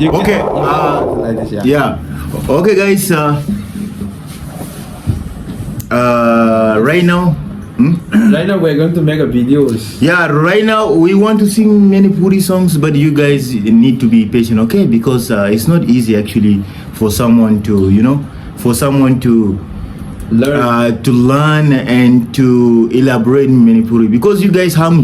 Okay. Like this, yeah. Yeah. Okay, guys. Right now. Right now we're going to make a videos. Yeah, right now we want to sing Manipuri songs, but you guys need to be patient, okay? Because it's not easy actually for someone to, learn and to elaborate in Manipuri. Because you guys have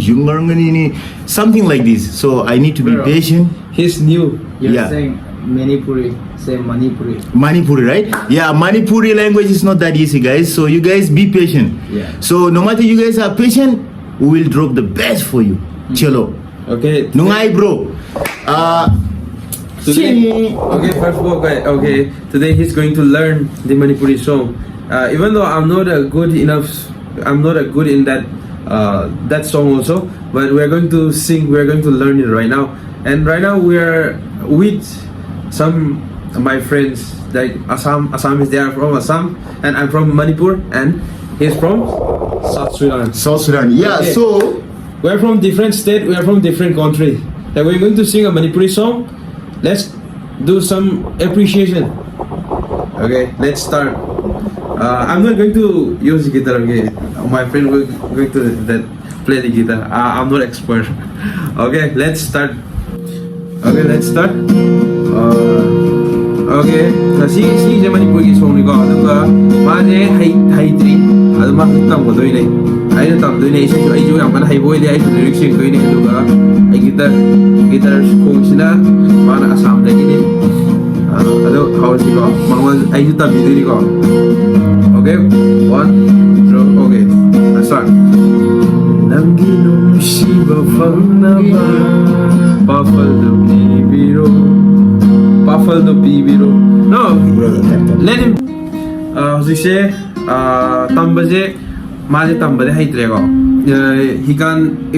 something like this, so I need to be patient. He's new. You're saying Manipuri, say Manipuri. Manipuri, right? Yeah, Manipuri language is not that easy, guys. So you guys be patient. Yeah. So no matter you guys are patient, we will drop the best for you. Chelo. Okay. Nungai, bro. Today, okay, first of all, okay, today he's going to learn the Manipuri song. Even though I'm not a good in that that song also, but we're going to sing. We're going to learn it right now. And right now we are with some of my friends like Assamese. They are from Assam, and I'm from Manipur, and he's from South Sudan. South Sudan. Yeah. Okay. So We're from different state. We are from different country. And we're going to sing a Manipuri song. Let's do some appreciation. Okay, let's start. I'm not going to use the guitar. Okay, my friend will going to play the guitar. I'm not expert. Okay, let's start. Okay, let's start. Okay, si Manipuri song ni ko. Aduga, maje haitri. Adu ma tam ko doi nei. Ai tam doi nei. Isa ai jo yang mana hai boy dia ai lyrics sing doi nei. Aduga, ai guitar ko sila mana Assam lagi ni. Adu how si ko. Mangwal ai jo tam doi ni ko. Okay, 1, 2, okay. Let's start. Nangilong Shiva Fangnama Puffle the Bibiro. No, let him. Say, Tambaje, Maje Tambade Haitrego. He can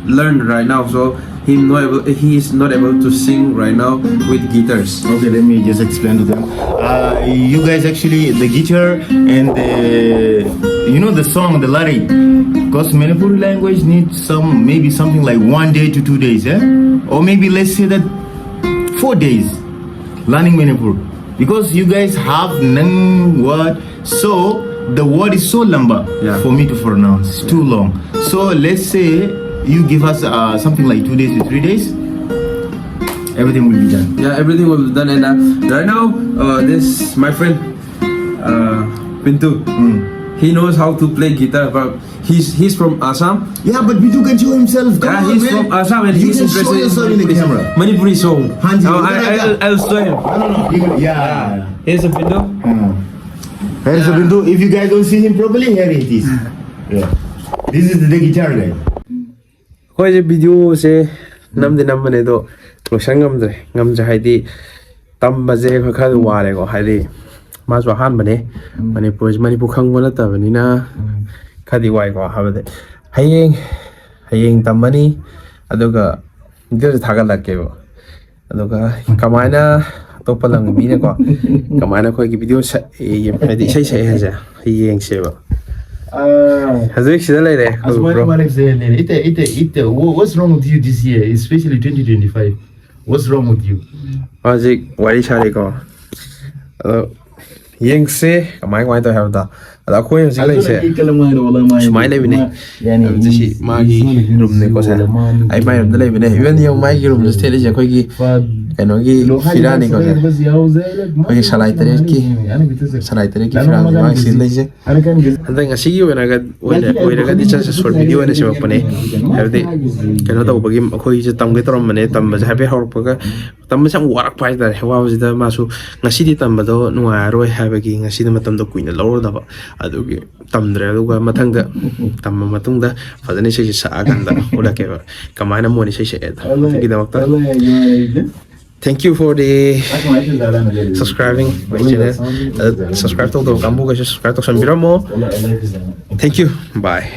learn right now, so he is not able to sing right now with guitars. okay, let me just explain to them. You guys actually the guitar and the song, the lyric. Because Manipuri language needs maybe something like 1 day to 2 days, yeah? Or maybe let's say that 4 days learning Manipur. Because you guys have nang word, so the word is so lamba for me to pronounce. It's too long. So let's say you give us something like 2 days to 3 days. Everything will be done. Yeah, everything will be done. And right now, this my friend Pintu. He knows how to play guitar, but he's from Assam. Yeah, but Bitu can show himself. Come on, He's man. from Assam and You he's can show interested yourself in the camera. Manipuri song. Hanji, I'll show him. No. Yeah. Here's a window. Here is the window. If you guys don't see him properly, here it is. Yeah. This is the guitar guy. Koi je video se namde namne do losan ngamdre haidi tamba je khakha ware ko haidi maso han bane Manipur khangwa na ta bani na khadi wai ko habade hayeng tamani aduga video thagal lakke bo aduga kamaina topa lang mi ne ko kamaina khoi ki video haidi sai haja hayeng se ba Hazuk sida lai re What's wrong with you this year, especially 2025? What's wrong with you? Hazuk wari chare ko yeng se kamai to have da ada khoi hazuk lai se smile lai bine jisi magi room ne ko sa ai mai room lai bine even yo mai ki room se le je khoi ki enogi firani ko khoi salai tere ki firani mai sin lai je andang asi yo na ga oira ga dicha short video ne se mapane havde keno ta ubagi khoi je tam ge torom mane tam ba happy hor pa tam sang warak pai da hewa ji da masu ngasi di tam ba do nuwa roi habagi ngasi da matam do kuina lor da ba adugi tamdre aduga mathang da tam matung da fadane se sa aganda oda ke kamana mo ni se da gi da wakta Thank you for the subscribing my channel. Subscribe to the Kambu guys, subscribe to Sambiramo. Thank you. Bye.